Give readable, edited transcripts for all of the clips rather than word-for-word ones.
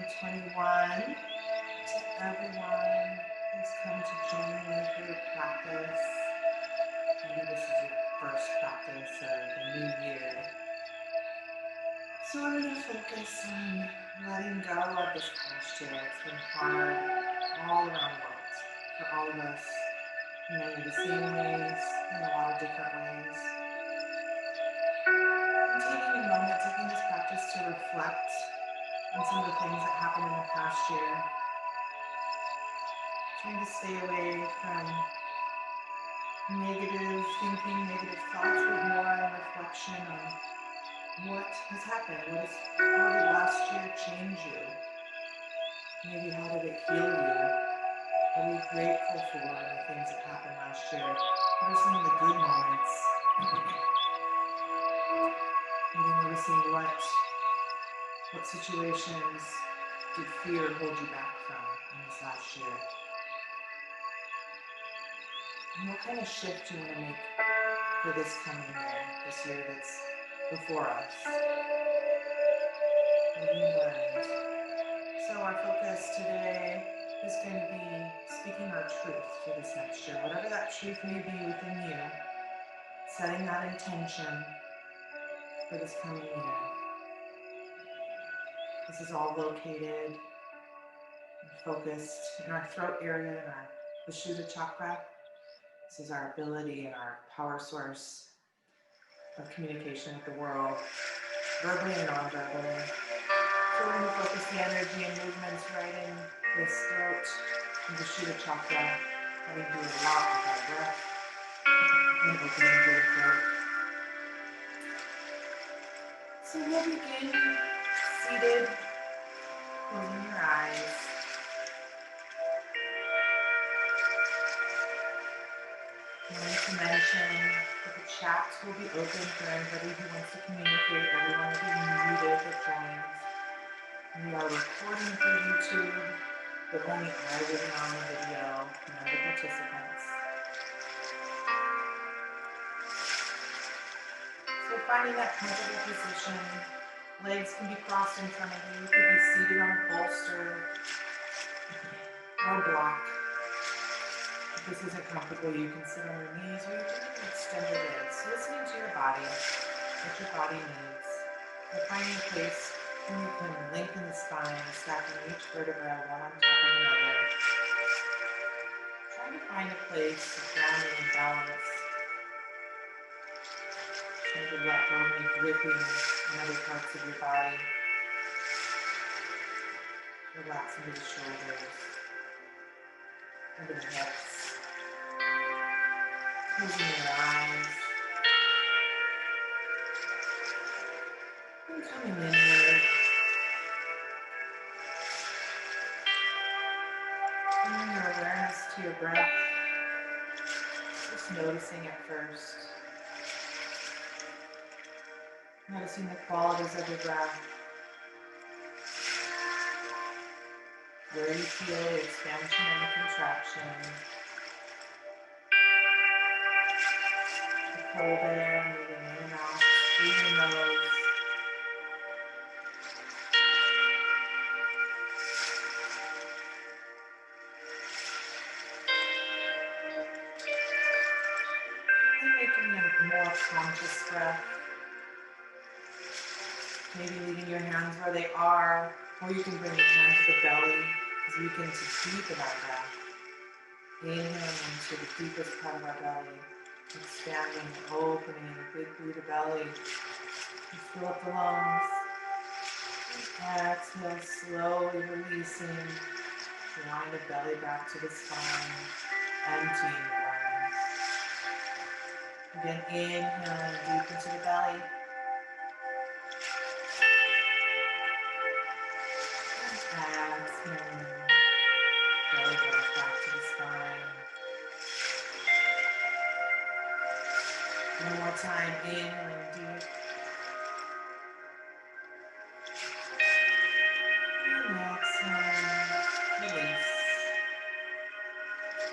2021 to everyone who's come to join me for your practice. Maybe this is your first practice of the new year. So I'm going to focus on letting go of this past year. It's been hard all around the world for all of us in many of the same ways, in a lot of different ways. I'm taking a moment, taking this practice to reflect on some of the things that happened in the past year. Trying to stay away from negative thinking, negative thoughts, but more in reflection on what has happened. How did last year change you? Maybe how did it heal you? What are you grateful for in the things that happened last year? What are some of the good moments? Maybe noticing what situations did fear hold you back from in this last year? And what kind of shift do you want to make for this coming year, this year that's before us? What have you learned? So our focus today is going to be speaking our truth for this next year. Whatever that truth may be within you, setting that intention for this coming year. This is all located and focused in our throat area, in our Vishuddha chakra. This is our ability and our power source of communication with the world, verbally and non-verbally. So we're going to focus the energy and movements right in this throat and Vishuddha chakra, having to do a lot with our breath and opening through the throat. So we'll begin seated, closing your eyes. I wanted to mention that the chat will be open for anybody who wants to communicate. Everyone will be muted that joins. We are recording through YouTube, but only I will be on the video, none of the participants. So finding that comfortable position, legs can be crossed in front of you. You could be seated on a bolster or a block. If this isn't comfortable, you can sit on your knees or you can extend your legs. Listening to your body, what your body needs. You're finding a place where you can lengthen the spine, stacking each vertebra one on top of another. Trying to find a place of grounding and balance. Trying to let go of any gripping in other parts of your body. Relax into the shoulders, into the hips. Closing your eyes. And coming inward. Bringing your awareness to your breath. Just noticing it first. Noticing the qualities of your breath. Where you feel the expansion and the contraction. The cold air moving in and out through your nose. And making a more conscious breath. Maybe leaving your hands where they are, or you can bring your hand to the belly as we begin to deepen our breath. Inhaling into the deepest part of our belly, expanding, opening, big Buddha belly. You fill up the lungs. Exhale, slowly releasing, drawing the belly back to the spine, emptying the lungs. Again, inhaling deep into the belly. Exhaling, belly goes back to the spine. One more time, inhaling deep. And exhaling, release.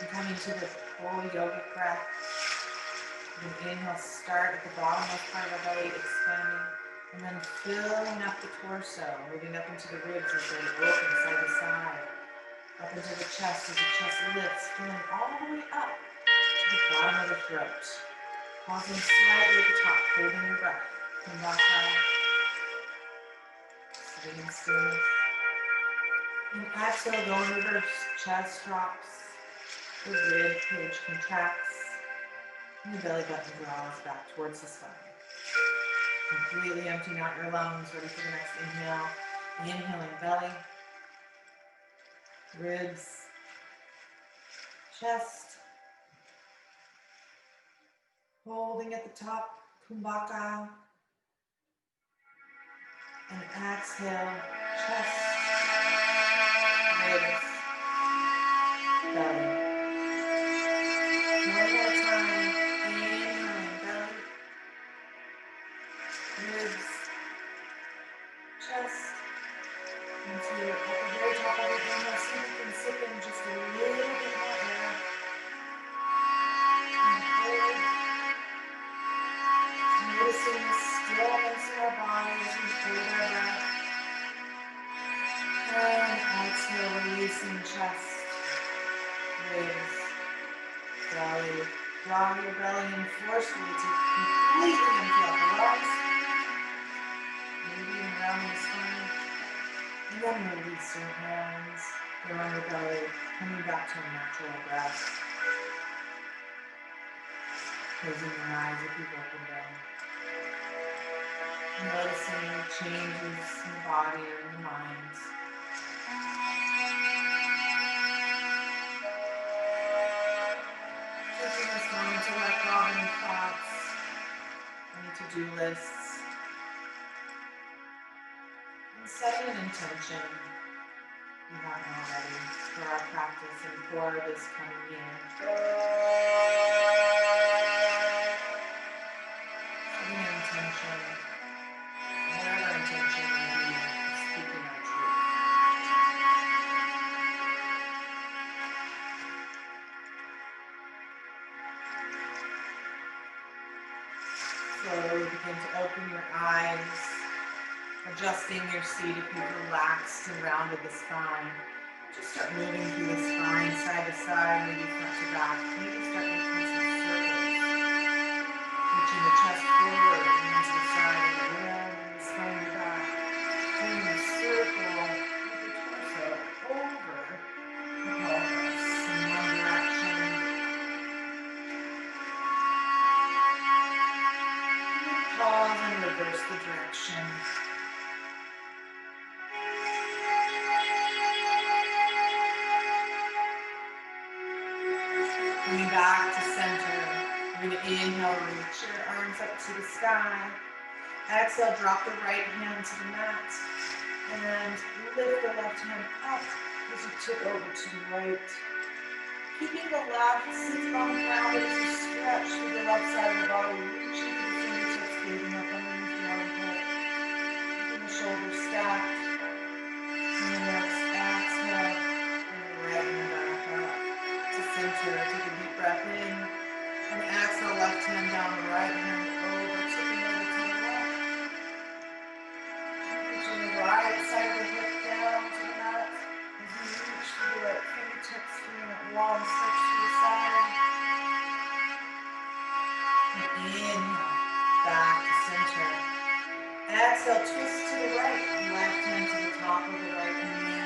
And coming to the full yogic breath. And inhale, start at the bottommost part of our belly, expanding. And then filling up the torso, moving up into the ribs as they open side to side. Up into the chest as the chest lifts, filling all the way up to the bottom of the throat. Pausing slightly at the top, holding your breath. Come back out. Sitting in stillness. And exhale, go in reverse. Chest drops. The rib cage contracts. And the belly button draws back towards the spine. Completely emptying out your lungs, ready for the next inhale. Inhaling belly, ribs, chest. Holding at the top, kumbhaka. And exhale, chest, ribs, belly. One more time. Inhaling belly, ribs, chest. Into at the very top of your inhale, see if you can sip in just a little bit more air. And hold. Noticing the stillness in our body as we hold our breath. And exhale, releasing chest, ribs, belly. Draw your belly in forcefully to completely empty out the lungs. Maybe even rounding the spine. And then release your hands, go on your belly, coming back to a natural breath. Closing your eyes if you've opened them. Noticing changes in the body or in the mind. Taking this moment to let go of any thoughts, any to-do lists, and setting an intention you haven't already for our practice and for this coming year. Setting an intention, whatever intention may be, speaking our truth. Slowly begin to open your eyes, adjusting your seat if you've relaxed and rounded the spine. Just start moving through the spine, side to side, maybe front to back. Maybe start making some circles. Reaching the chest forward and then to the side and around and the spine back. Doing a circle with the torso over the pelvis in one direction. Pause and reverse the direction. Coming back to center. You're going to inhale, reach your arms up to the sky. Exhale, drop the right hand to the mat. And lift the left hand up as you tip over to the right. Keeping the left sit bone grounded as you stretch through the left side of the body, reaching for the fingertips, breathing up underneath the armpit. Keeping the shoulders stacked. And the next exhale, and right hand back up to center. Take a deep breath in. And exhale, left hand down, right hand over, tipping over to the left. Reaching the right side of the hip down to the mat. As you reach for the right fingertips, feeling that long stretch to the side. And inhale, back to center. Exhale, twist to the right. Left hand to the top of the right knee.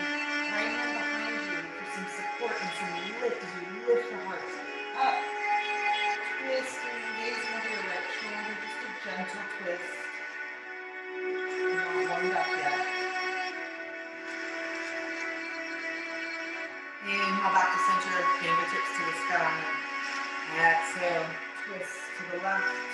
Right hand behind you for some support and some lift as you lift the heart up. Twisting, raising over your right shoulder, just a gentle twist. You're not warmed up yet. Inhale back to center, fingertips to the sky. Exhale, twist to the left.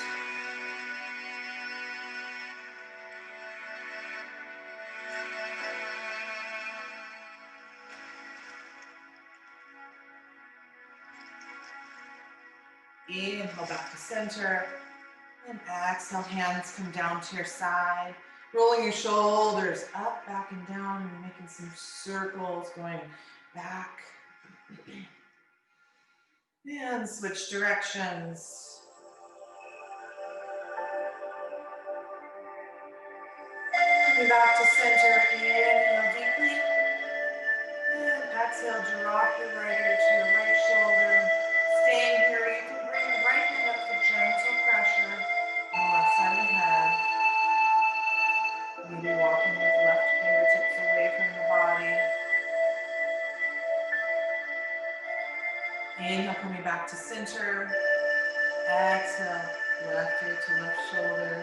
Inhale back to center. And exhale, hands come down to your side. Rolling your shoulders up, back, and down. And making some circles going back. And switch directions. Coming back to center, inhale deeply. And exhale, drop your right ear to your right shoulder. Staying here, you can bring the right hand up for gentle pressure on the left side of the head. Maybe walking with left fingertips away from the body. Inhale, coming back to center. Exhale, left ear to left shoulder.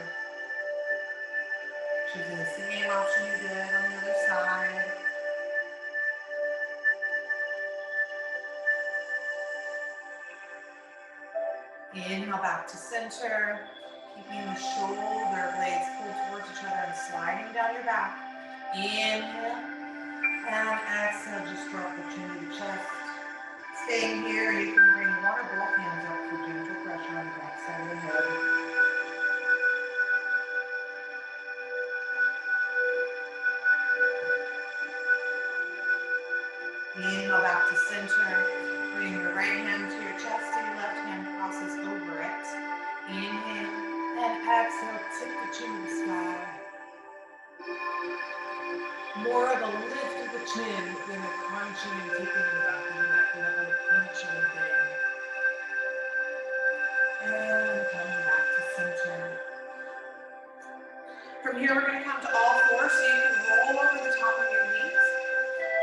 Choosing the same option you did on the other side. Inhale, back to center. Keeping the shoulder blades pulled towards each other and sliding down your back. Inhale. And exhale, just drop the chin to the chest. Staying here, you can bring one or both hands up for gentle pressure on the back side of the head. Inhale, back to center. Bring your right hand to your chest and your left hand crosses over it. Inhale and exhale, tip the chin to the sky. More of a lift of the chin than a crunching and tipping in the back of the neck. You don't want to pinch anything. And coming back to center. From here, we're going to come to all fours, so you can roll over the top of your knees,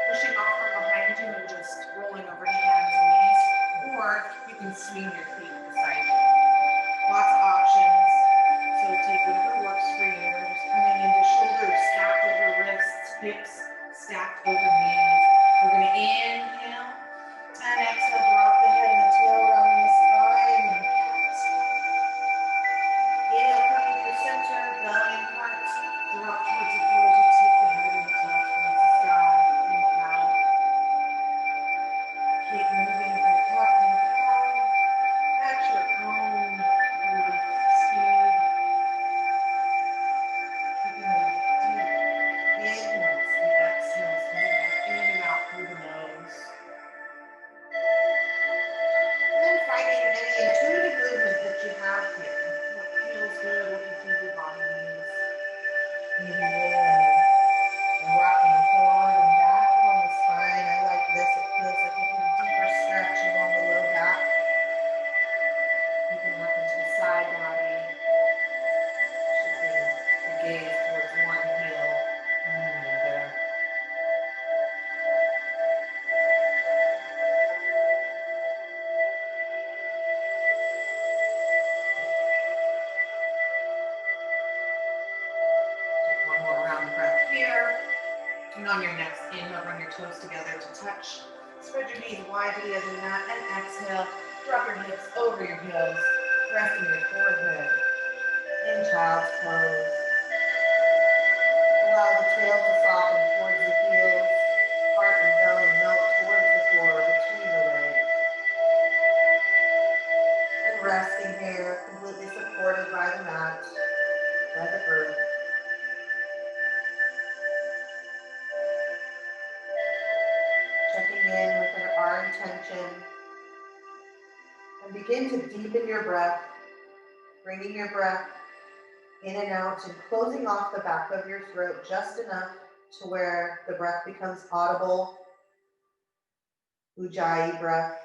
pushing off from behind you and just rolling over to hands and knees, or you can swing your feet beside you. Lots of options, so take whatever works for you. We're just coming into shoulders stacked over wrists, hips stacked over knees. We're going to inhale and exhale, drop the head and the tail around the spine and the cat. Inhale, coming through center, belly and heart. Drop towards the floor as you tip the head and the tail towards the sky. Inhale. Keep moving back up and down at your own speed. Keeping a deep inhales and exhales, moving back in and out through the nose. And then finding any intuitive movement that you have here. What feels good, what you think your body needs. Maybe rolling and rocking forward and back along the spine. I like this. It feels like a little deeper stretch along the low back. You can work into the side body. Shifting the gaze towards one heel and the other. Take one more round breath here. And on your next inhale, bring your toes together to touch. Spread your knees wide to the edge of the mat and exhale. Drop your hips over your heels, resting your forehead in child's pose. Allow the tail to soften towards the heels, heart and belly melt towards the floor between the legs. And resting here, completely supported by the mat, by the earth. Checking in with our intention. And begin to deepen your breath, bringing your breath in and out and closing off the back of your throat just enough to where the breath becomes audible. Ujjayi breath.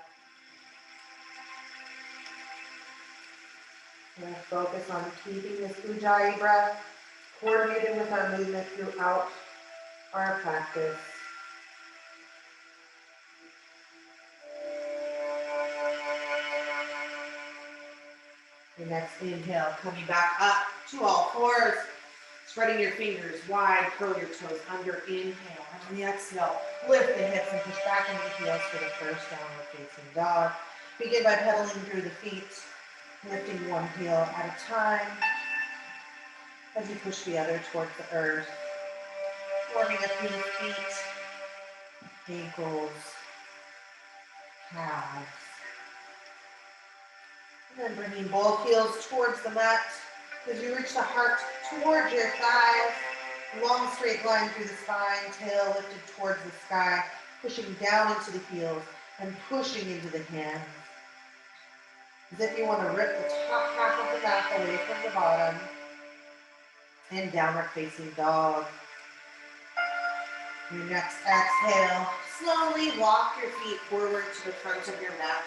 And focus on keeping this Ujjayi breath coordinated with our movement throughout our practice. Your next inhale, coming back up to all fours, spreading your fingers wide, curl your toes under, inhale. And on the exhale, lift the hips and push back into the heels for the first downward facing dog. Begin by pedaling through the feet, lifting one heel at a time as you push the other towards the earth. Forming a few feet, ankles, calves. And then bringing both heels towards the mat as you reach the heart towards your thighs. Long straight line through the spine, tail lifted towards the sky, pushing down into the heels and pushing into the hands. As if you want to rip the top half of the mat away from the bottom. And downward facing dog. Your next exhale, slowly walk your feet forward to the front of your mat.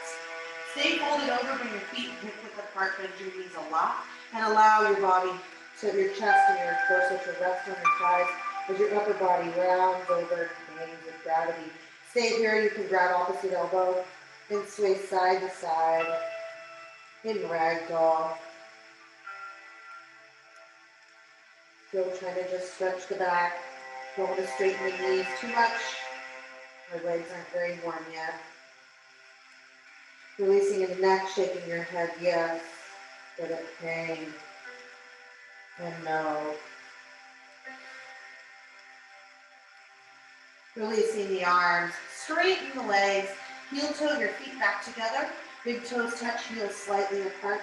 Stay folded over, bring your feet hip width apart, bend your knees a lot, and allow your body, so your chest and your torso to rest on your thighs as your upper body rounds over, hangs with gravity. Stay here, you can grab opposite elbow, and sway side to side in ragdoll. Still trying to just stretch the back. Don't want to straighten the knees too much. My legs aren't very warm yet. Releasing in the neck, shaking your head, yes. Let it pain. And no. Releasing the arms. Straighten the legs. Heel toe your feet back together. Big toes touch, heels slightly apart.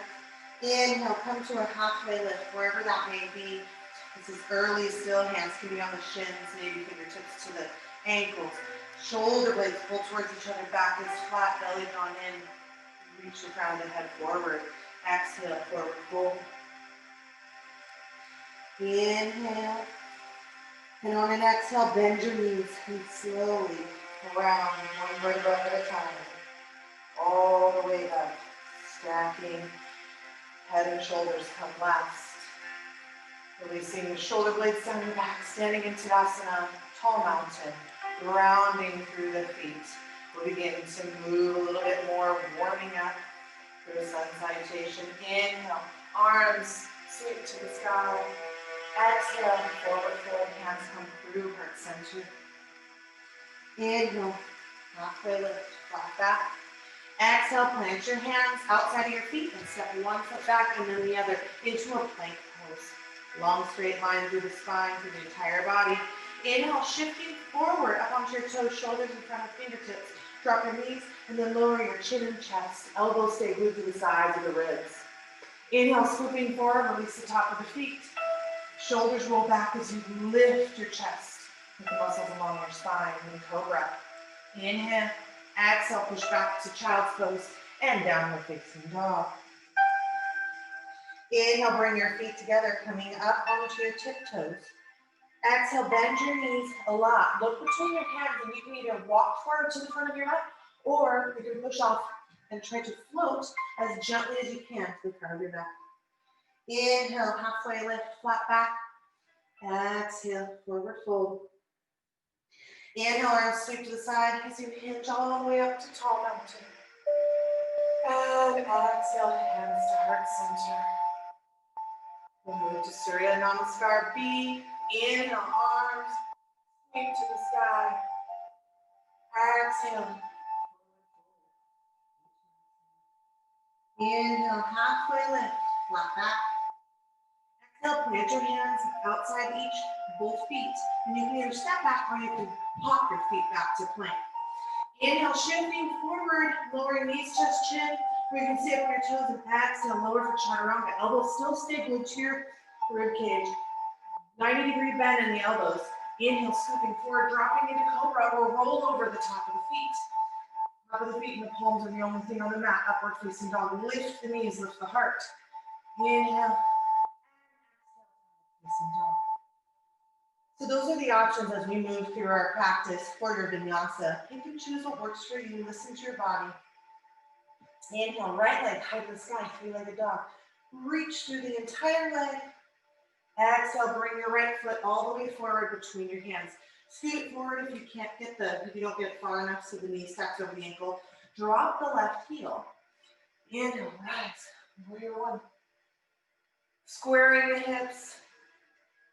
Inhale, come to a halfway lift, wherever that may be. This is early still. Hands can be on the shins, maybe fingertips to the ankles. Shoulder blades pull towards each other, back is flat, belly drawn in. Reach the crown of the head forward. Exhale, forward fold. Inhale. And on an exhale, bend your knees and slowly around one vertebra at a time. All the way up. Stacking. Head and shoulders come last. Releasing the shoulder blades down your back, standing in Savasana, tall mountain, grounding through the feet. We'll begin to move a little bit more, warming up for the sun salutation. Inhale, arms sweep to the sky. Exhale, forward fold, hands come through, heart center. Inhale, halfway lift, flat back. Exhale, plant your hands outside of your feet and step one foot back and then the other into a plank pose. Long straight line through the spine, through the entire body. Inhale, shifting forward up onto your toes, shoulders in front of fingertips. Drop your knees and then lower your chin and chest. Elbows stay glued to the sides of the ribs. Inhale, swooping forward, release the top of the feet. Shoulders roll back as you lift your chest with the muscles along your spine in cobra. Inhale, exhale, push back to child's pose and downward facing dog. Inhale, bring your feet together, coming up onto your tiptoes. Exhale, bend your knees a lot. Look between your hands and you can either walk forward to the front of your mat or you can push off and try to float as gently as you can to the front of your mat. Inhale, halfway lift, flat back. Exhale, forward fold. Inhale, arms sweep to the side as you hinge all the way up to tall mountain. And exhale, hands to heart center. We'll move to Surya Namaskar B. Inhale, arms sweep to the sky. Exhale. Inhale, halfway lift, flat back. Exhale, plant your hands outside both feet, and you can either step back or you can pop your feet back to plank. Inhale, shifting forward, lowering knees, chest, chin, where you can sit up on your toes and exhale, lower for chaturanga. Elbows still stay glued to your rib cage. 90-degree bend in the elbows. Inhale, scooping forward, dropping into cobra or roll over the top of the feet. Top of the feet and the palms are the only thing on the mat. Upward facing dog. Lift the knees, lift the heart. Inhale. Facing dog. So those are the options as we move through our practice for your vinyasa. You can choose what works for you. Listen to your body. Inhale, right leg high to the sky, three-legged dog. Reach through the entire leg. Exhale, bring your right foot all the way forward between your hands. Scoot it forward if you don't get it far enough so the knee stacks over the ankle. Drop the left heel. Inhale, rise. Warrior one. Squaring the hips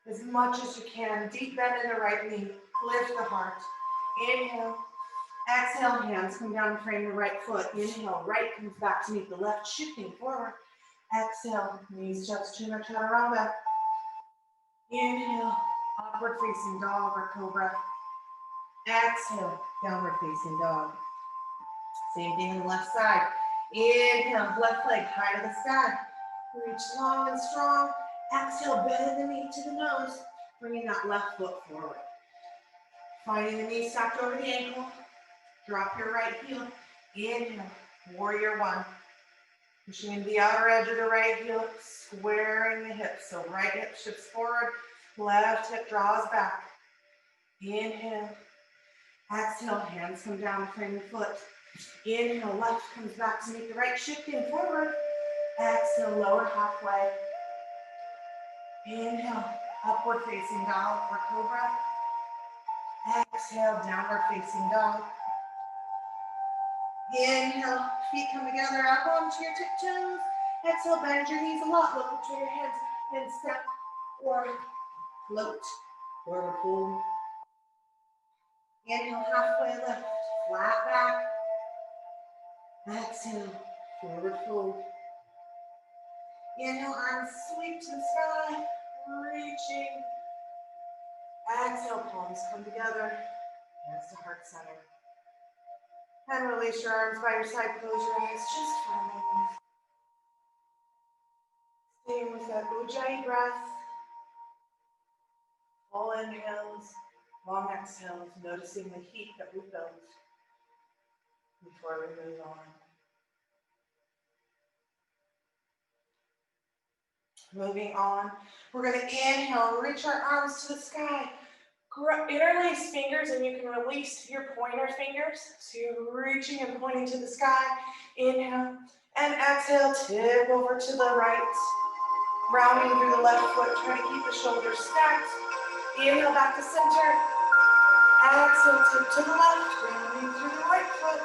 as much as you can. Deep bend in the right knee. Lift the heart. Inhale. Exhale, hands come down and frame the right foot. Inhale, right comes back to meet the left, shifting forward. Exhale, knees, chest, chin, or chaturanga. Inhale, upward facing dog or cobra. Exhale, downward facing dog. Same thing on the left side. Inhale, left leg high to the sky. Reach long and strong. Exhale, bend the knee to the nose, bringing that left foot forward. Finding the knee stacked over the ankle. Drop your right heel. Inhale, warrior one. Pushing into the outer edge of the right heel, squaring the hips. So right hip shifts forward, left hip draws back. Inhale. Exhale, hands come down to frame the foot. Inhale, left comes back to meet the right, shifting forward. Exhale, lower halfway. Inhale, upward facing dog or cobra. Exhale, downward facing dog. Inhale, feet come together up onto your tiptoes. Exhale, bend your knees a lot. Look between your hands and step or float. Forward fold. Inhale, halfway lift, flat back. Exhale, forward fold. Inhale, arms sweep to the sky, reaching. Exhale, palms come together, hands to heart center. And release your arms by your side, close your eyes just for a moment. Staying with that Ujjayi breath. Full inhales, long exhales, noticing the heat that we built before we move on. Moving on, we're going to inhale, reach our arms to the sky. Interlace fingers and you can release your pointer fingers. So you're reaching and pointing to the sky. Inhale and exhale, tip over to the right. Rounding through the left foot, trying to keep the shoulders stacked. Inhale back to center. Exhale, tip to the left, rounding through the right foot.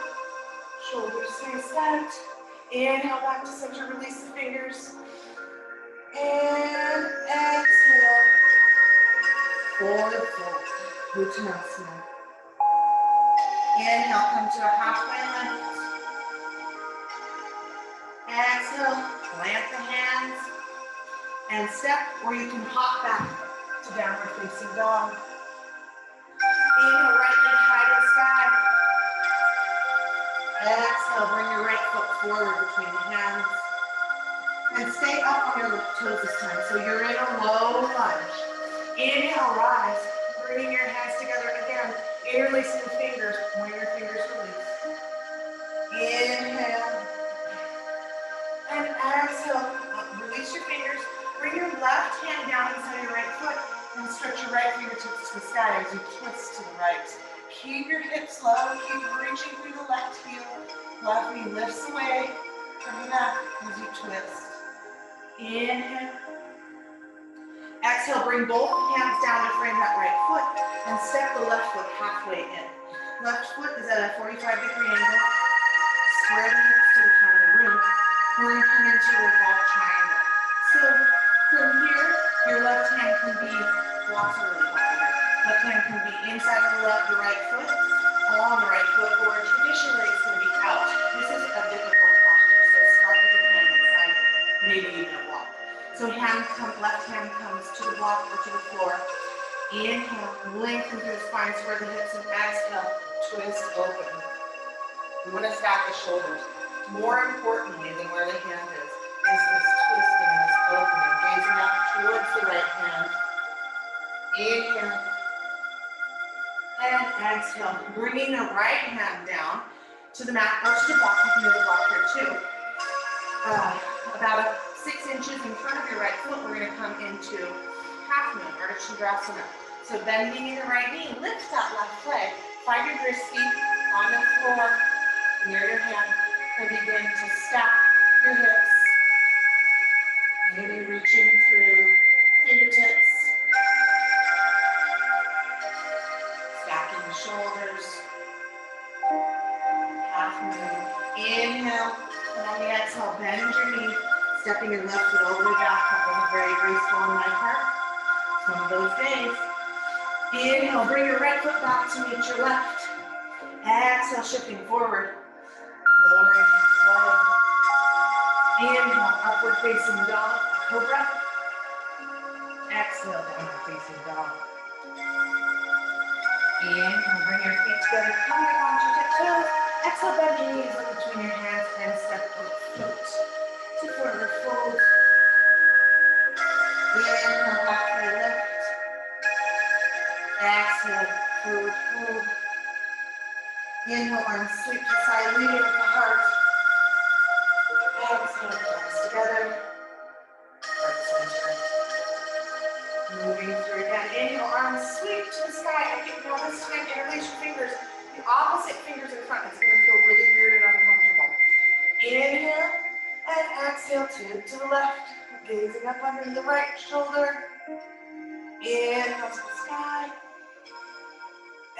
Shoulders stay stacked. Inhale back to center, release the fingers. And exhale. Forward fold, Uttanasana. Inhale, come to a halfway lift. Exhale, plant the hands and step, or you can hop back to downward facing dog. Inhale, right leg high to the sky. Exhale, bring your right foot forward between the hands. And stay up on your left toes this time. So you're in a low lunge. Inhale, rise. Bringing your hands together again. Interlacing the fingers. Point your fingers release. Inhale. And exhale. Release your fingers. Bring your left hand down inside your right foot. And stretch your right fingertips to the sky as you twist to the right. Keep your hips low. Keep reaching through the left heel. Left knee lifts away from the mat as you twist. Inhale. Exhale, bring both hands down to frame that right foot and step the left foot halfway in. Left foot is at a 45-degree angle. Square the hips to the front of the room. We're going to come into a revolved triangle. So from here, your left hand can be, blocks are really hot here. Left hand can be inside of the right foot, on the right foot, or traditionally it's going to be out. This is a difficult posture, so start with your hand inside, maybe even a block. So left hand comes to the block or to the floor. Inhale, lengthen through the spine, square the hips, and exhale, twist open. We want to stack the shoulders. More importantly than where the hand is this twisting, this opening, raising up towards the right hand. Inhale. And exhale, bringing the right hand down to the mat or to the block. You can do the block here too. About 6 inches in front of your right foot, we're going to come into half moon, Ardha Chandrasana. So bending in the right knee, lift that left leg. Find your dristy on the floor near your hand and begin to stack your hips. Maybe reaching through fingertips. Stacking the shoulders. Half moon. Inhale. And on the exhale, bend your knee. Stepping your left foot all the way back. That wasn't very graceful on my part. It's one of those days. Inhale, bring your right foot back to meet your left. Exhale, shifting forward. Lowering the head. Inhale, upward facing dog, cobra. Exhale, downward facing dog. Inhale, bring your feet together, coming up onto your tiptoes. Exhale, bend your knees, look between your hands, and step foot to forward fold. Inhale, halfway lift. Exhale, forward fold. Inhale, arms sweep to the side, leading with the heart. Exhale, Moving through again. Inhale, arms sweep to the sky. Okay, now this time, interlace your fingers. The opposite fingers in front. It's going to feel really weird and uncomfortable. Inhale, and exhale, tip to the left. Gazing up under the right shoulder. Inhale to the sky.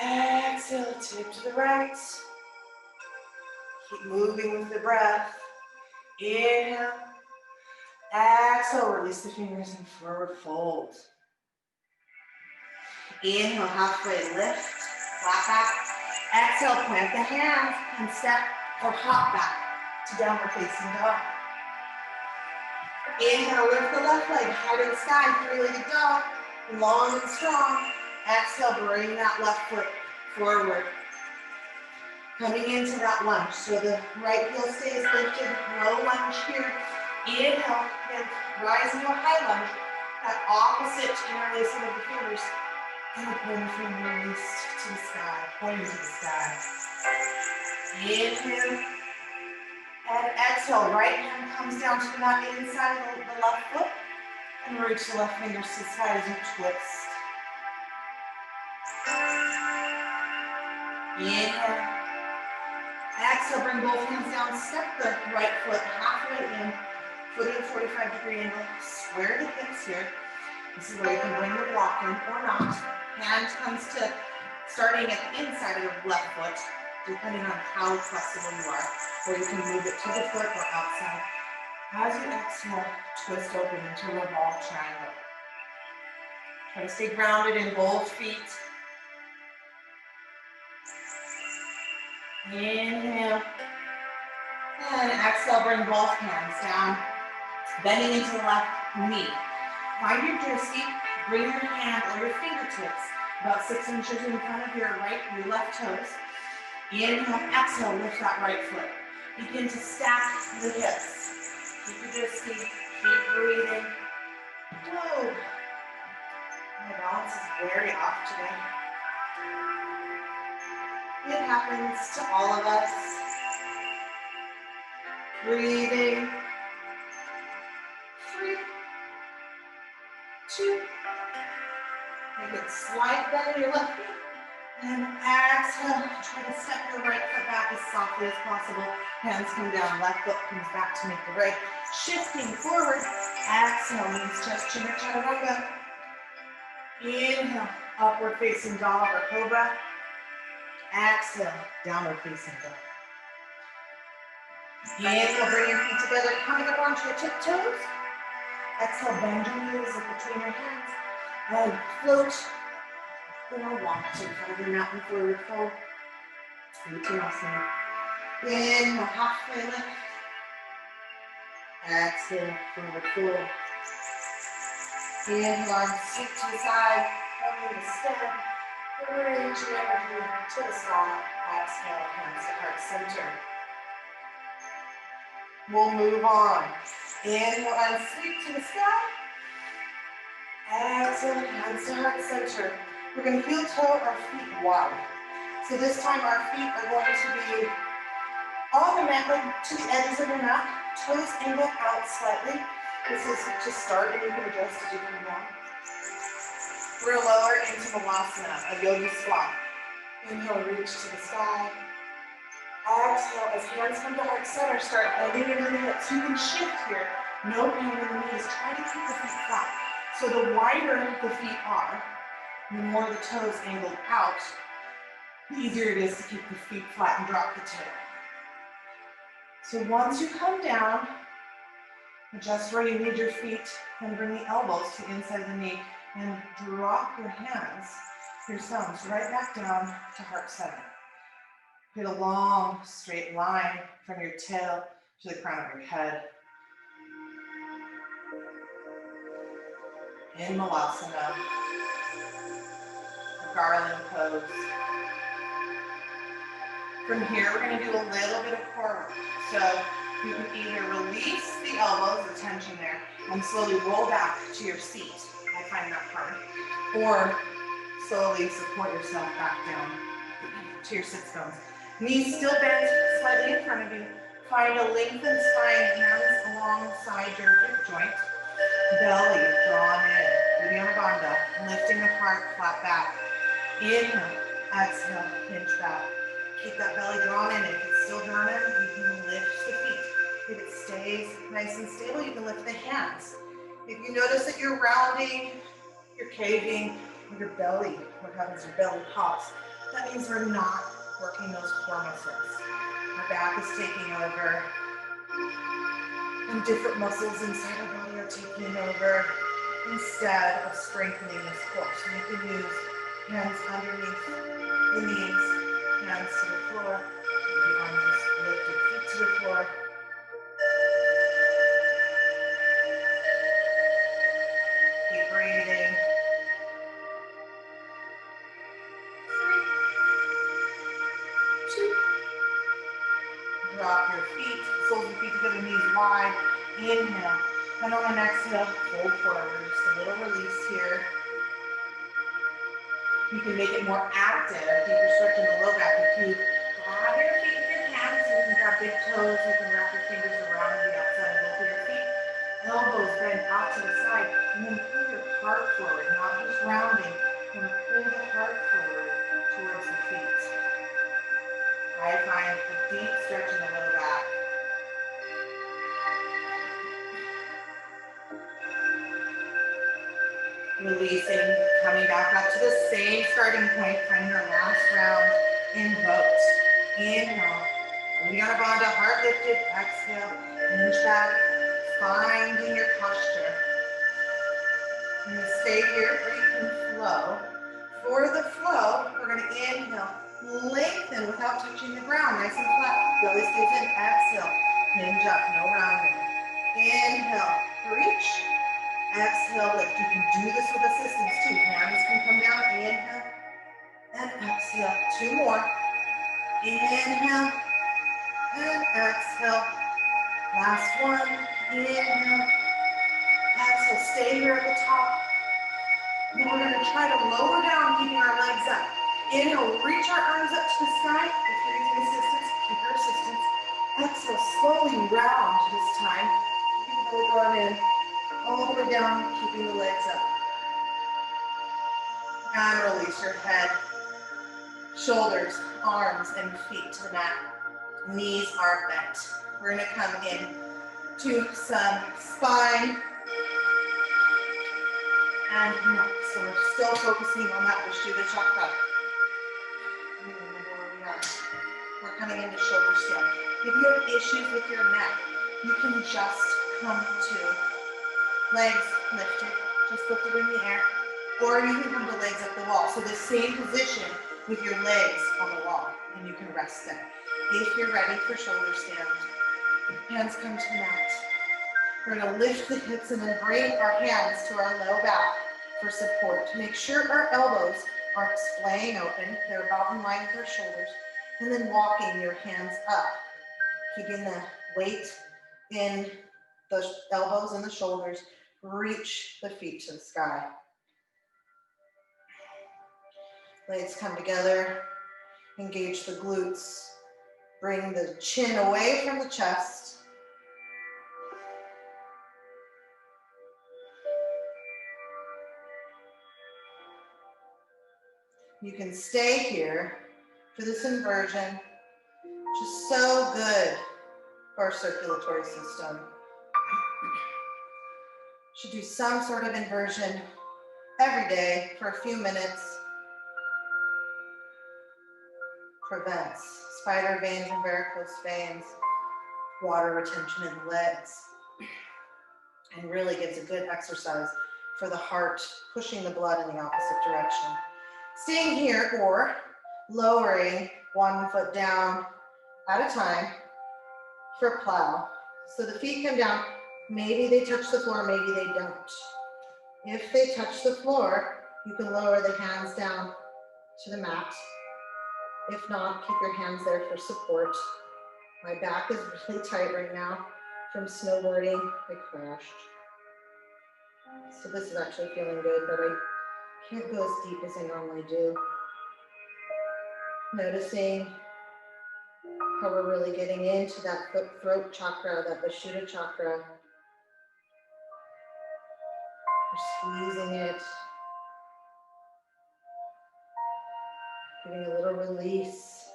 Exhale, tip to the right. Keep moving with the breath. Inhale. Exhale, release the fingers and forward fold. Inhale, halfway lift, flat back. Exhale, plant the hands and step or hop back to downward facing dog. Inhale, lift the left leg high to the sky, three-legged dog, long and strong. Exhale, bring that left foot forward. Coming into that lunge, so the right heel stays lifted, low lunge here. Inhale, and rise into a high lunge. That opposite interlacing of the fingers. And the pointer finger released to the sky, pointing to the sky. Inhale. And exhale, right hand comes down to the mat inside the left foot. And reach the left fingers to the sky as you twist. Inhale. Exhale, bring both hands down, step the right foot halfway in. Foot at a 45-degree angle. Square the hips here. This is where you can bring the block in or not. Hand comes to starting at the inside of the left foot, depending on how flexible you are. Or you can move it to the foot or outside. As you exhale, twist open into a revolved triangle. Try to stay grounded in both feet. Inhale. And exhale, bring both hands down, bending into the left knee. Find your jersey, bring your hand or your fingertips about 6 inches in front of your left toes. Inhale, exhale, lift that right foot. Begin to stack the hips. Keep your jersey, keep breathing. Whoa. My balance is very off today. It happens to all of us. Breathing. 3, 2. Make it slight bend in your left knee. And exhale. Try to step your right foot back as softly as possible. Hands come down. Left foot comes back to make the right. Shifting forward. Exhale. Knees chest, chin, or chaturanga. Inhale. Upward facing dog or cobra. Exhale. Downward facing dog. Inhale, bring your feet together, coming up onto your tiptoes. Exhale, bend your knees between your hands. And float or walk to the front of your mat and forward fold. Uttanasana. Inhale, halfway lift. Exhale, forward fold. Inhale, arms sweep to the side. Coming to stand. Bring your energy to the sky. Exhale, hands to heart center. We'll move on. Inhale and sweep to the sky. Exhale, hands to heart center. We're going to heel toe our feet wide. So this time our feet are going to be on the mat, like to the edges of your mat. Toes angle out slightly. This is to start, and you can adjust as you come down. We're lower into Savasana, a yogi squat. Inhale, reach to the sky. Exhale, as hands come to heart center, start bending into the hips. You can shift here. No pain in the knees. Try to keep the feet flat. So the wider the feet are, the more the toes angled out, the easier it is to keep the feet flat and drop the tail. So once you come down, adjust where you need your feet and bring the elbows to the inside of the knee and drop your hands, your thumbs, right back down to heart center. Get a long, straight line from your tail to the crown of your head. In Malasana, garland pose. From here, we're going to do a little bit of core work. So you can either release the elbows, the tension there, and slowly roll back to your seat. I find that hard. Or slowly support yourself back down to your sits bones. Knees still bent slightly in front of you. Find a lengthened spine, hands alongside your hip joint. Belly drawn in. Uddiyana Bandha, lifting the heart, flat back. Inhale, exhale, hinge back. Keep that belly drawn in. If it's still drawn in, you can lift the feet. If it stays nice and stable, you can lift the hands. If you notice that you're rounding, you're caving, or your belly, what happens, your belly pops, that means we're not working those core muscles. Our back is taking over, and different muscles inside our body are taking over instead of strengthening this core. So you can use hands underneath the knees, hands to the floor, maybe arms just lifted, feet to the floor. Keep breathing. 3, 2. Drop your feet, soles of your feet together, knees wide. Inhale. And on an exhale, fold forward. Just a little release here. You can make it more active if you're stretching the low back. If you grab your feet with your hands, you can grab big toes, you can wrap your fingers around the outside of both of your feet. Elbows bend out to the side, and then pull your heart forward, not just rounding. You're going to pull the heart forward towards the feet. I find a deep stretch in the low back. Releasing, coming back up to the same starting point, finding our last round in boat. Inhale, Uddiyana Bandha, heart lifted, exhale, hinge back, finding your posture. And you stay here or you can flow. For the flow, we're going to inhale, lengthen without touching the ground, nice and flat. Belly stays in, exhale, hinge up, no rounding. Inhale, reach. Exhale, lift. You can do this with assistance too. Hands can come down. Inhale and exhale. 2 more. Inhale and exhale. Last one. Inhale. Exhale. Stay here at the top. Then we're going to try to lower down, keeping our legs up. Inhale. Reach our arms up to the sky. If you're using assistance, keep your assistance. Exhale. Slowly round this time. Keep the belly drawn in. All the way down, keeping the legs up. And release your head, shoulders, arms, and feet to the mat. Knees are bent. We're going to come in to some spine and neck. So we're still focusing on that Vishuddha chakra. Let me remember where we are. We're coming into shoulder stand. If you have issues with your neck, you can just come to legs lifted, just lifted in the air, or you can come to legs up the wall. So the same position with your legs on the wall, and you can rest there. If you're ready for shoulder stand, hands come to the mat. We're going to lift the hips and then bring our hands to our low back for support. Make sure our elbows aren't splaying open. They're about in line with our shoulders. And then walking your hands up, keeping the weight in the elbows and the shoulders. Reach the feet to the sky. Legs come together. Engage the glutes. Bring the chin away from the chest. You can stay here for this inversion, which is so good for our circulatory system. Should do some sort of inversion every day for a few minutes. Prevents spider veins and varicose veins, water retention in the legs, and really gives a good exercise for the heart, pushing the blood in the opposite direction. Staying here or lowering 1 foot down at a time for plow. So the feet come down. Maybe they touch the floor, maybe they don't. If they touch the floor, you can lower the hands down to the mat. If not, keep your hands there for support. My back is really tight right now from snowboarding. I crashed. So this is actually feeling good, but I can't go as deep as I normally do. Noticing how we're really getting into that throat chakra, that Vishuddha chakra. We're squeezing it, giving a little release.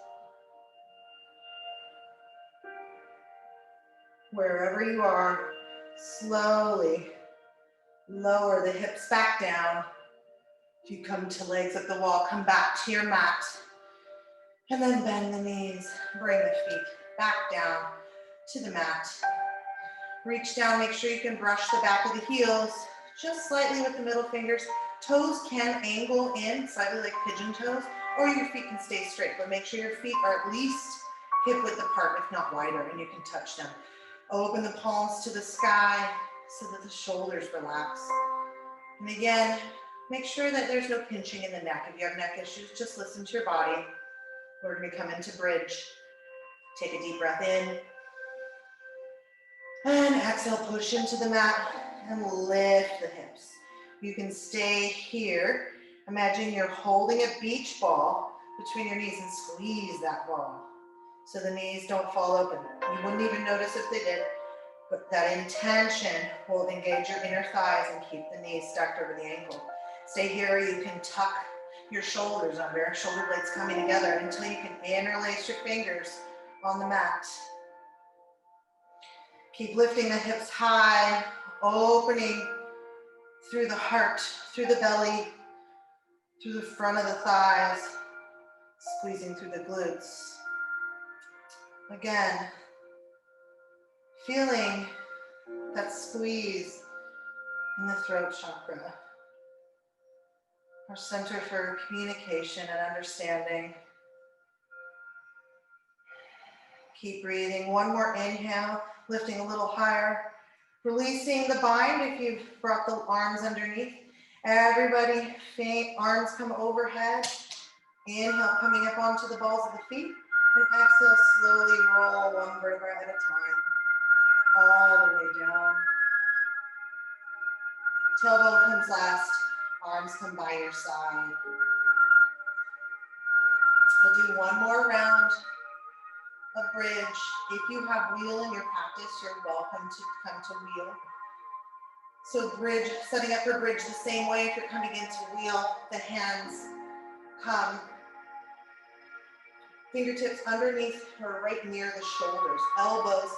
Wherever you are, slowly lower the hips back down. If you come to legs at the wall, come back to your mat. And then bend the knees, bring the feet back down to the mat. Reach down, make sure you can brush the back of the heels just slightly with the middle fingers. Toes can angle in slightly like pigeon toes, or your feet can stay straight, but make sure your feet are at least hip width apart, if not wider, and you can touch them. Open the palms to the sky so that the shoulders relax. And again, make sure that there's no pinching in the neck. If you have neck issues, just listen to your body. We're going to come into bridge. Take a deep breath in. And exhale, push into the mat and lift the hips. You can stay here. Imagine you're holding a beach ball between your knees and squeeze that ball so the knees don't fall open. You wouldn't even notice if they did, but that intention will engage your inner thighs and keep the knees stacked over the ankle. Stay here. You can tuck your shoulders under, shoulder blades coming together until you can interlace your fingers on the mat. Keep lifting the hips high, opening through the heart, through the belly, through the front of the thighs, squeezing through the glutes. Again, feeling that squeeze in the throat chakra, our center for communication and understanding. Keep breathing. One more inhale, lifting a little higher, releasing the bind if you've brought the arms underneath. Everybody, arms come overhead. Inhale, coming up onto the balls of the feet. And exhale, slowly roll one vertebra at a time, all the way down. Tailbone comes last, arms come by your side. We'll do one more round of bridge. If you have wheel in your practice, you're welcome to come to wheel. So bridge, setting up for bridge the same way. If you're coming into wheel, the hands come fingertips underneath or right near the shoulders. Elbows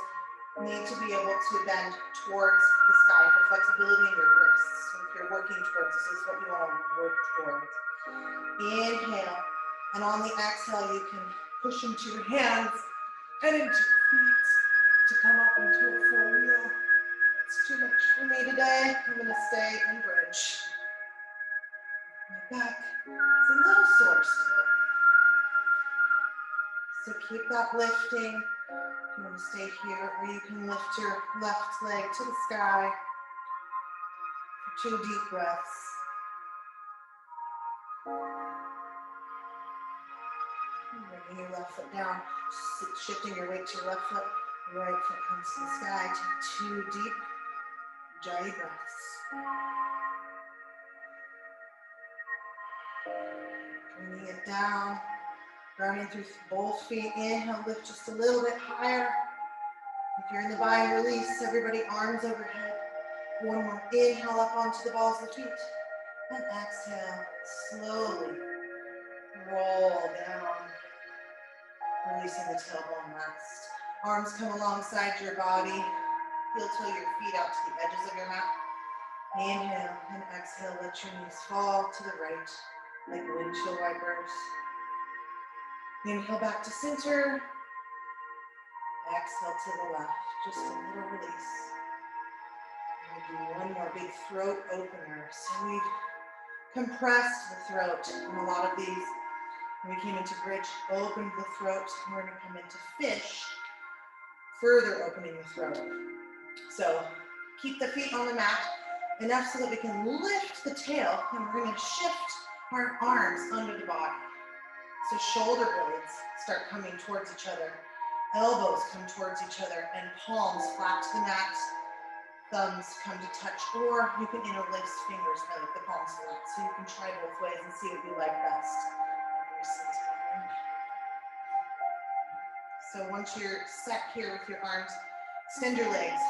need to be able to bend towards the sky for flexibility in your wrists. So if you're working towards this is what you want to work towards. Inhale, and on the exhale, you can push into your hands and into your feet to come up into a full wheel. That's too much for me today. I'm going to stay in bridge. My back is a little sore still. So keep that lifting. If you want to stay here, or you can lift your left leg to the sky for 2 deep breaths. Bringing your left foot down, shifting your weight to your left foot. Right foot comes to the sky. Take 2 deep, jolly breaths. Bringing it down, grounding through both feet. Inhale, lift just a little bit higher. If you're in the bind, release. Everybody, arms overhead. One more inhale up onto the balls of the feet. And exhale, slowly roll down. Releasing the tailbone rest. Arms come alongside your body. Heel toe your feet out to the edges of your mat. Inhale and exhale, let your knees fall to the right like windshield wipers. Inhale back to center. Exhale to the left, just a little release. We'll do one more big throat opener. So we've compressed the throat in a lot of these. When we came into bridge, opened the throat. We're going to come into fish, further opening the throat. So keep the feet on the mat enough so that we can lift the tail, and we're going to shift our arms under the body. So shoulder blades start coming towards each other. Elbows come towards each other, and palms flat to the mat. Thumbs come to touch, or you can interlace fingers out, the palms flat. So you can try both ways and see what you like best. So once you're set here with your arms, extend your legs.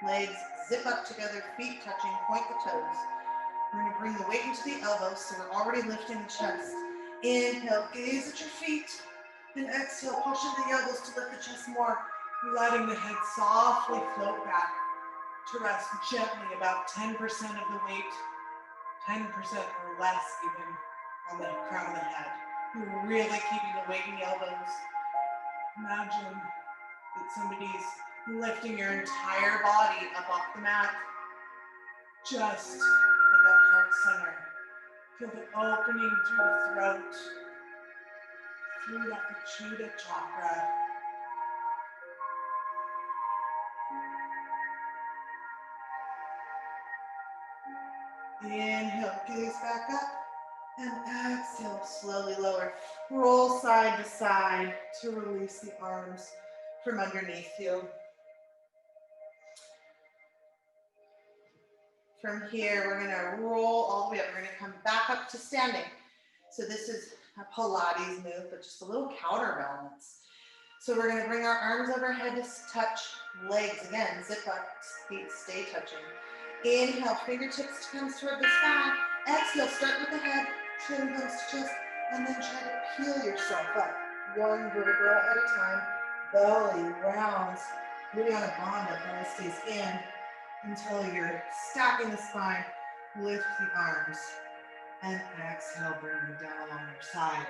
Legs zip up together, feet touching, point the toes. bring the weight into the elbows, so we're already lifting the chest. Inhale, gaze at your feet. And exhale, pushing the elbows to lift the chest more. Letting the head softly float back to rest gently, about 10% of the weight, 10% or less even, on the crown of the head. You're really keeping the weight in the elbows. Imagine that somebody's lifting your entire body up off the mat, just at that heart center. Feel the opening through the throat, through that Untitled Chapter. Inhale, gaze back up, and exhale, slowly lower. Roll side to side to release the arms from underneath you. From here, we're gonna roll all the way up. We're gonna come back up to standing. So this is a Pilates move, but just a little counterbalance. So we're gonna bring our arms overhead to touch legs. Again, zip up, feet stay touching. Inhale, fingertips comes toward the sky. Exhale, start with the head, chin comes to chest, and then try to peel yourself up. One vertebra at a time. Belly rounds, really on a bond that belly stays in until you're stacking the spine. Lift the arms. And exhale, bring them down on your side.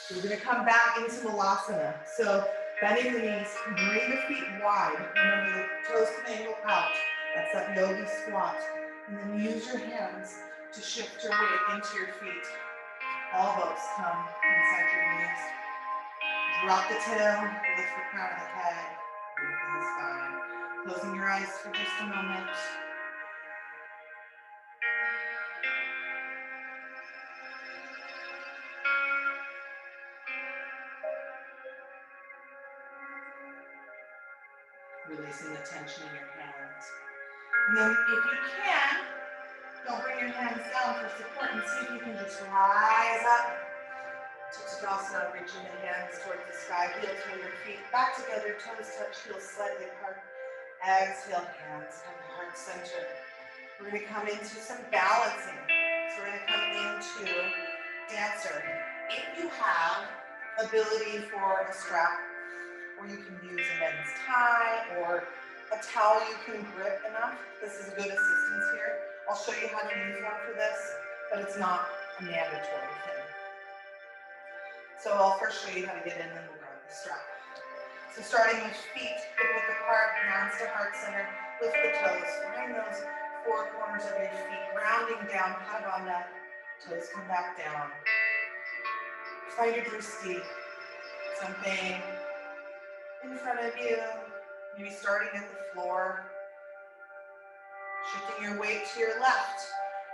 We're gonna come back into Savasana. So bending the knees, bring the feet wide. Remember the toes can angle out. That's that yogi squat. And then use your hands to shift your weight into your feet. Elbows come inside your knees. Drop the tail, lift the crown of the head, lengthen the spine. Closing your eyes for just a moment. Releasing the tension in your hands. And then if you can, don't bring your hands down for support and see if you can just rise up to Savasana, reaching the hands towards the sky. Heel toe your feet back together, toes touch, heels slightly apart. Exhale, hands come to heart center. We're going to come into some balancing. So we're going to come into dancer. If you have ability for a strap, or you can use a men's tie or a towel you can grip enough. This is a good assistance here. I'll show you how to use one for this, but it's not a mandatory thing. So I'll first show you how to get in and then we'll grab the strap. So starting with feet, hip width apart, hands to heart center, lift the toes, find those four corners of your feet, grounding down, Padavanda, toes come back down. Find your drishti, something in front of you, maybe starting at the floor, shifting your weight to your left.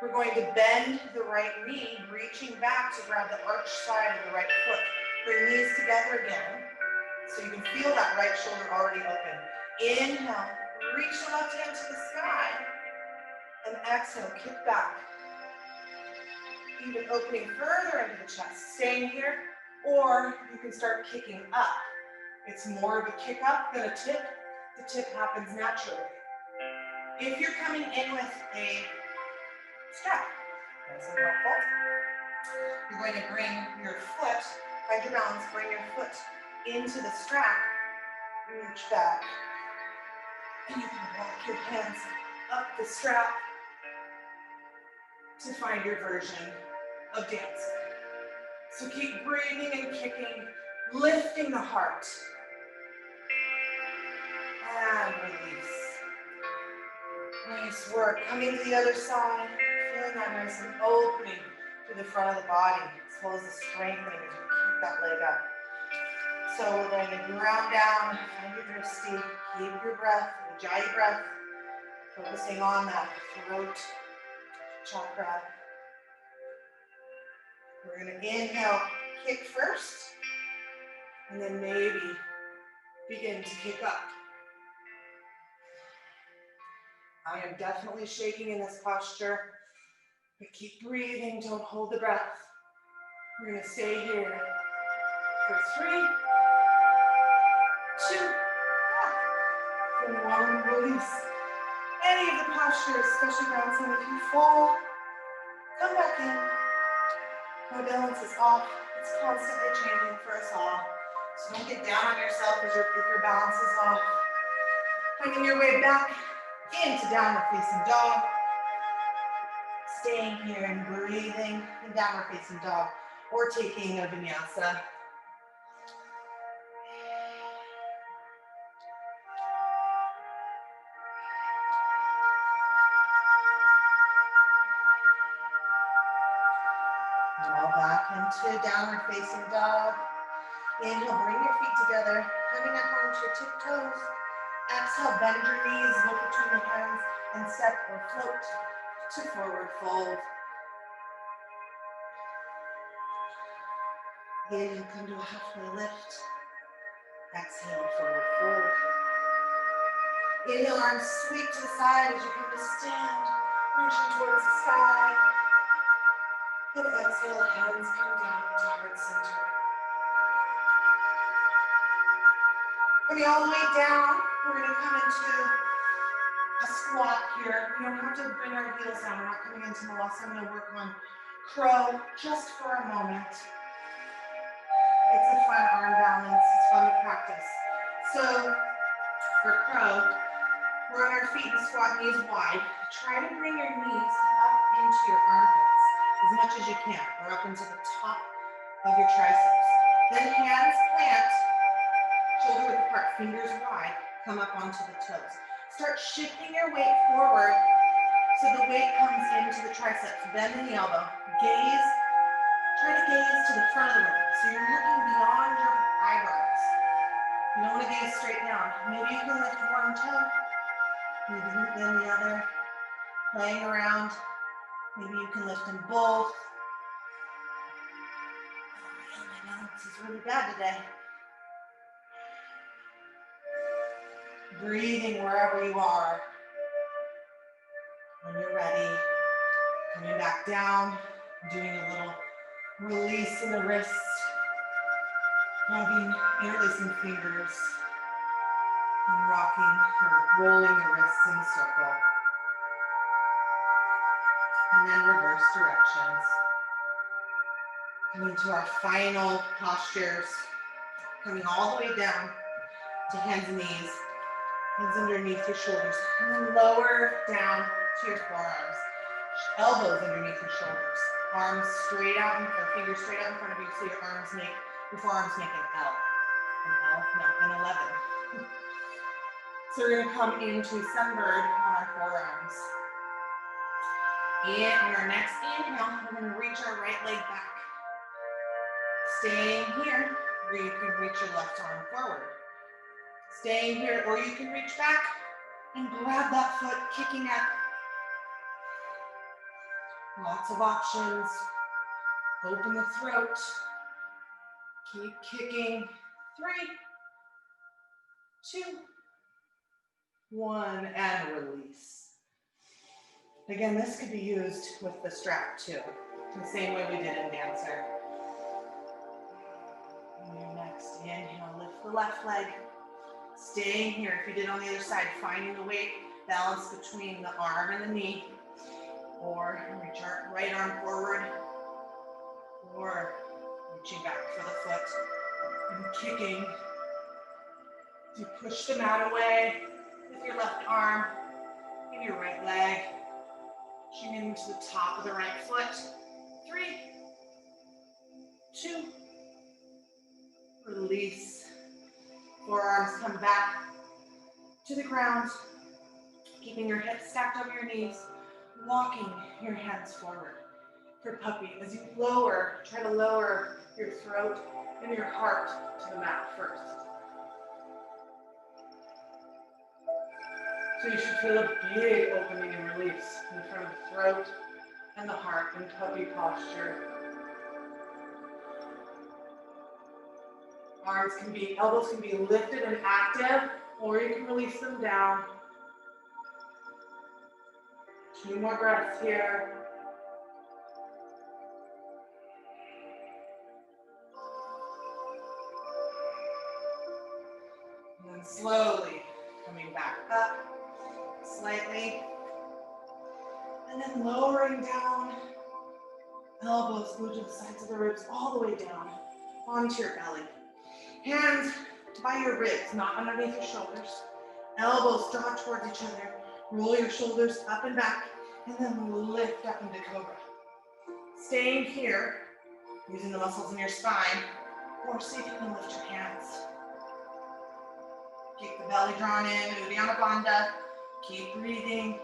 We're going to bend the right knee, reaching back to grab the arch side of the right foot. Bring knees together again, so you can feel that right shoulder already open. Inhale, reach the left hand to the sky, and exhale, kick back. Even opening further into the chest, staying here, or you can start kicking up. It's more of a kick up than a tip. The tip happens naturally. If you're coming in with a strap, that's helpful. You're going to bring your foot, find your balance, bring your foot into the strap, reach back, and you can walk your hands up the strap to find your version of dancing. So keep breathing and kicking, lifting the heart. And release. Nice work. Coming to the other side, feeling that nice and opening to the front of the body, as well as the strengthening as you keep that leg up. So we're going to ground down, find your drishti, keep your breath, ujjayi breath, focusing on that throat chakra. We're going to inhale, kick first, and then maybe begin to kick up. I am definitely shaking in this posture, but keep breathing, don't hold the breath. We're going to stay here for 3, 2, and 1, release. Any of the postures, especially bouncing, if you fall, My balance is off. It's constantly changing for us all. So don't get down on yourself if your balance is off. Finding your way back into downward facing dog. Staying here and breathing in downward facing dog or taking a vinyasa. Roll back into downward facing dog. Inhale, bring your feet together, coming up onto your tiptoes. Exhale, bend your knees, look between your hands, and step or float to forward fold. Inhale, come to a halfway lift. Exhale, forward fold. Inhale, arms sweep to the side as you come to stand, reaching towards the sky. And exhale, hands come down to heart center. Coming all the way down, we're going to come into a squat here. We don't have to bring our heels down. We're not coming into Malasa. I'm going to work on crow just for a moment. It's a fun arm balance. It's fun to practice. So for crow, we're on our feet and squat, knees wide. Try to bring your knees up into your armpits as much as you can, or up into the top of your triceps. Then hands plant, shoulder width apart, fingers wide, come up onto the toes. Start shifting your weight forward so the weight comes into the triceps. Bend in the elbow. Gaze, try to gaze to the front of the room. So you're looking beyond your eyebrows. You don't want to gaze straight down. Maybe you can lift one toe, maybe then the other. Playing around. Maybe you can lift them both. Oh man, my balance is really bad today. Breathing wherever you are. When you're ready, coming back down, doing a little release in the wrists, rubbing, interlacing fingers, and rocking or rolling the wrists in a circle. And then reverse directions. Coming to our final postures, coming all the way down to hands and knees. Hands underneath your shoulders, and then lower down to your forearms. Elbows underneath your shoulders. Arms straight out, or fingers straight out in front of you, so your forearms make an L. An 11. So we're gonna come into sunbird on our forearms. And on our next inhale, we're gonna reach our right leg back. Staying here, where you can reach your left arm forward. Staying here, or you can reach back and grab that foot, kicking up. Lots of options. Open the throat. Keep kicking. 3, 2, 1, and release. Again, this could be used with the strap too, the same way we did in Dancer. On your next inhale, lift the left leg. Staying here. If you did on the other side, finding the weight balance between the arm and the knee, or reach our right arm forward, or reaching back for the foot and kicking. You push the mat away with your left arm and your right leg, pushing into the top of the right foot. 3, 2, release. Forearms come back to the ground, keeping your hips stacked over your knees, walking your hands forward for puppy. As you try to lower your throat and your heart to the mat first. So you should feel a big opening and release in front of the throat and the heart in puppy posture. Elbows can be lifted and active, or you can release them down. 2 more breaths here. And then slowly coming back up slightly. And then lowering down Elbows go to the sides of the ribs all the way down onto your belly. Hands by your ribs, not underneath your shoulders. Elbows draw towards each other. Roll your shoulders up and back, and then lift up into cobra. Staying here, using the muscles in your spine, or see if you can lift your hands. Keep the belly drawn in, Uddiyana Bandha. Keep breathing.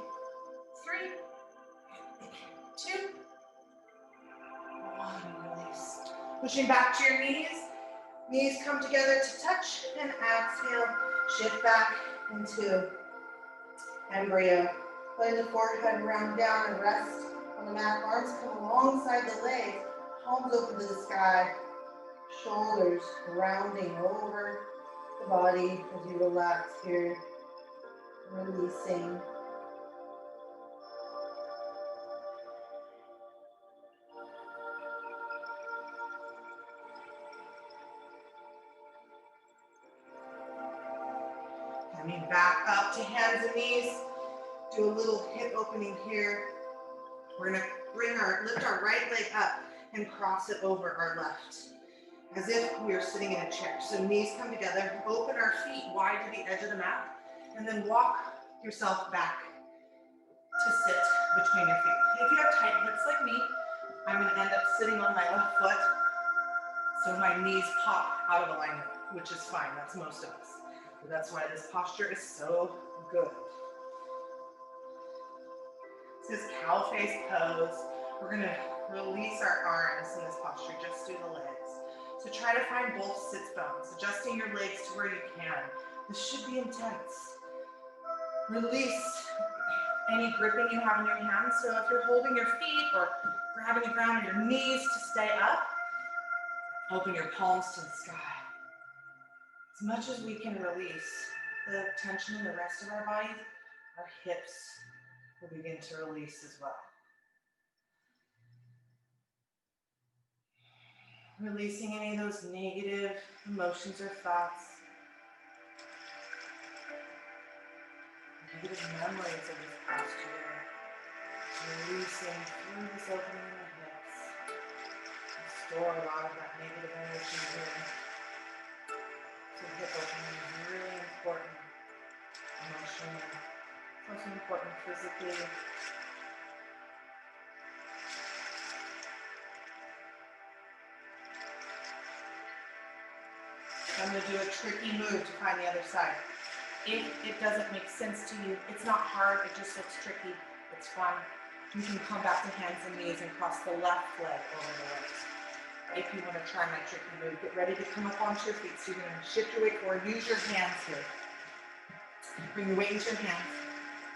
3, 2, 1, release. Pushing back to your knees. Knees come together to touch and exhale. Shift back into embryo. Letting the forehead round down and rest on the mat. Arms come alongside the legs. Palms open to the sky. Shoulders rounding over the body as you relax here. Releasing. Coming back up to hands and knees. Do a little hip opening here. We're gonna lift our right leg up and cross it over our left, as if we are sitting in a chair. So knees come together, open our feet wide to the edge of the mat, and then walk yourself back to sit between your feet. If you have tight hips like me, I'm gonna end up sitting on my left foot, so my knees pop out of alignment, which is fine, that's most of us. So that's why this posture is so good. This is cow face pose. We're gonna release our arms in this posture, just do the legs. So try to find both sits bones, adjusting your legs to where you can. This should be intense. Release any gripping you have in your hands. So if you're holding your feet or grabbing the ground with your knees to stay up, open your palms to the sky. As much as we can release the tension in the rest of our body, our hips will begin to release as well. Releasing any of those negative emotions or thoughts, negative memories of this past year. Releasing through this opening in the hips. And store a lot of that negative energy here. So hip opening is really important emotionally. It's also important physically. I'm going to do a tricky move to find the other side. If it doesn't make sense to you, it's not hard, it just looks tricky. It's fun. You can come back to hands and knees and cross the left leg over the right. If you want to try my tricky move, get ready to come up onto your feet. So you're going to shift your weight forward, use your hands here. Bring your weight into your hands.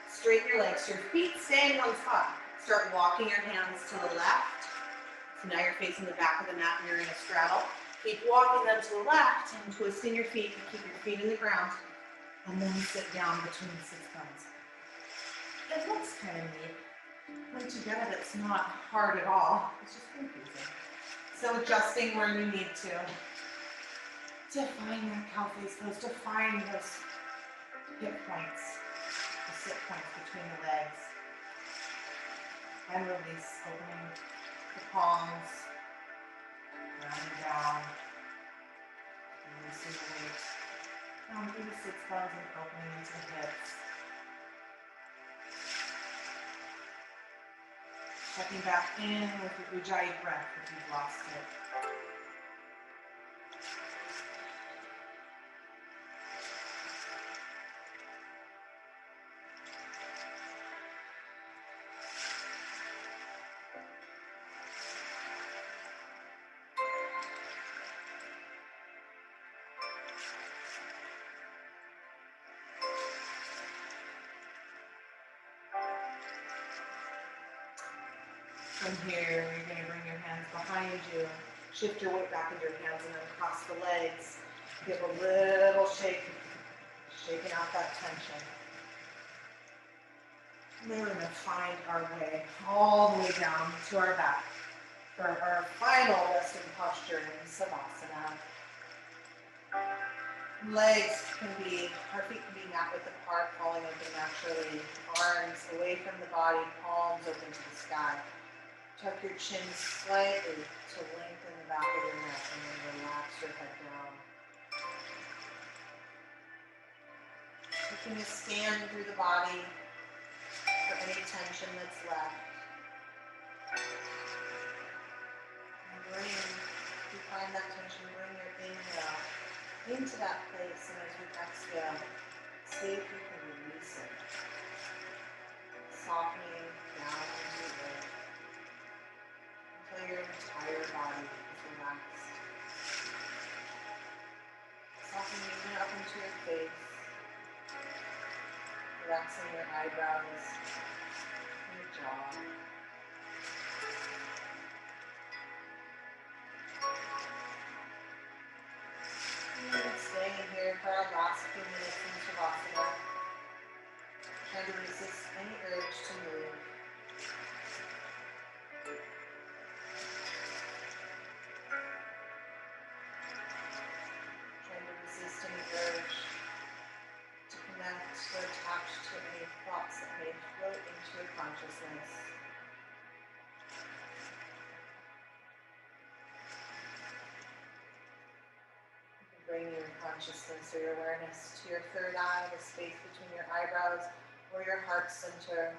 Straighten your legs, your feet stay in one spot. Start walking your hands to the left. So now you're facing the back of the mat and you're in a straddle. Keep walking them to the left and twisting your feet and keep your feet in the ground. And then sit down between the sits bones. It looks kind of neat. When together, it's not hard at all. It's just confusing. So adjusting where you need to find that cow face pose, to find those hip points, the sit points between the legs. And release, opening the palms, rounding down, releasing the weight. Down through the sits bones and opening into the hips. Checking back in with your Ujjayi breath if you've lost it. From here, you're going to bring your hands behind you, shift your weight back into your hands, and then cross the legs. Give a little shake, shaking out that tension. And then we're going to find our way all the way down to our back for our final resting posture in Savasana. Our feet can be mat width apart, falling open naturally. Arms away from the body, palms open to the sky. Tuck your chin slightly to lengthen the back of your neck and then relax your head down. You can just scan through the body for any tension that's left. And bring, if you find that tension, bring your inhale into that place, and as you exhale, see if you can release it. Softening down into the earth until your entire body is relaxed. Softening even up into your face, relaxing your eyebrows, your jaw. And staying here for our last few minutes in Savasana. Trying to resist any urge to move. Trying to resist any urge to connect or attach to any thoughts that may float into your consciousness. Bring your consciousness or your awareness to your third eye, the space between your eyebrows or your heart center.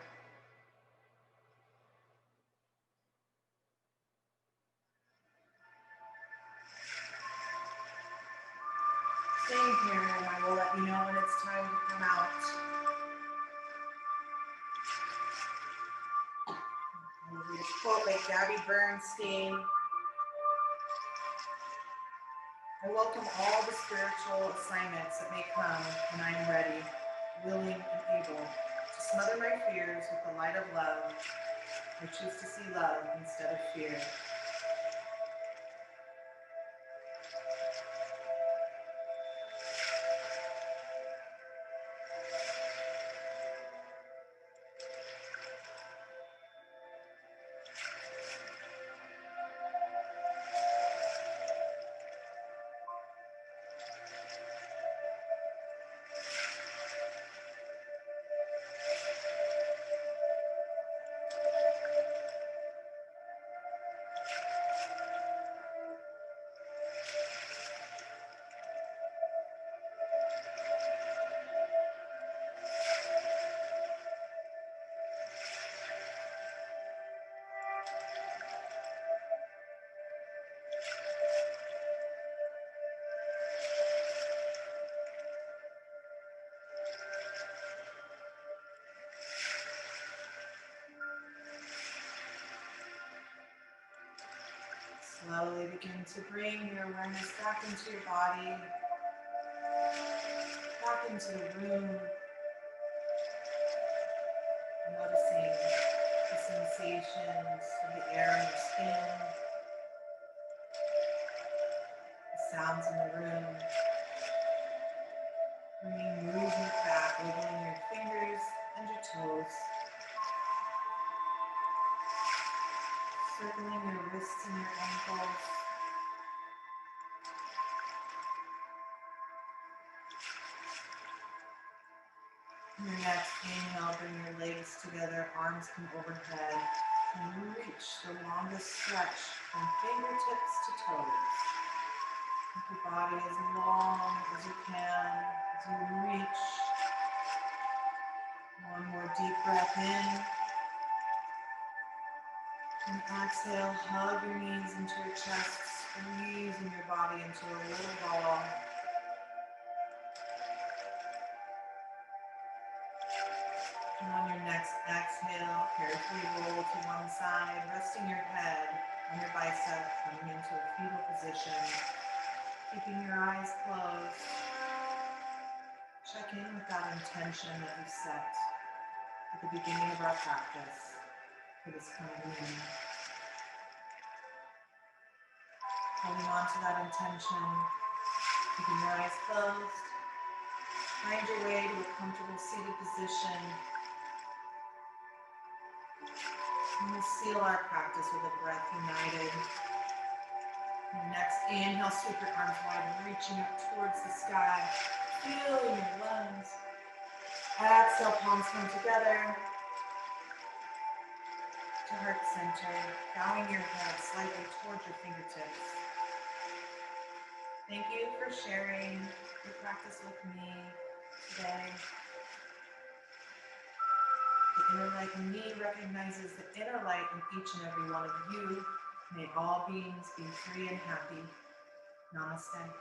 Staying here, and I will let you know when it's time to come out. I'm going to read a quote by Gabby Bernstein. I welcome all the spiritual assignments that may come when I am ready, willing and able to smother my fears with the light of love. I choose to see love instead of fear. Slowly begin to bring your awareness back into your body, back into the room, noticing the sensations of the air in your skin, the sounds in the room, bringing movement back, wiggling your fingers and your toes, circling your wrists and your ankles. Your next inhale, bring your legs together, arms come overhead, and reach the longest stretch from fingertips to toes. Make your body as long as you can as you reach. One more deep breath in. And exhale, hug your knees into your chest, squeezing your body into a little ball. And on your next exhale, carefully roll to one side, resting your head on your bicep, coming into a fetal position, keeping your eyes closed. Check in with that intention that you set at the beginning of our practice for this coming meeting. Holding on to that intention, keeping your eyes closed. Find your way to a comfortable seated position. And we'll seal our practice with a breath united. And next, inhale, sweep your arms wide, reaching up towards the sky. Feeling your lungs. Exhale, palms come together. to heart center, bowing your head slightly towards your fingertips. Thank you for sharing your practice with me today. The inner light in me recognizes the inner light in each and every one of you. May all beings be free and happy. Namaste.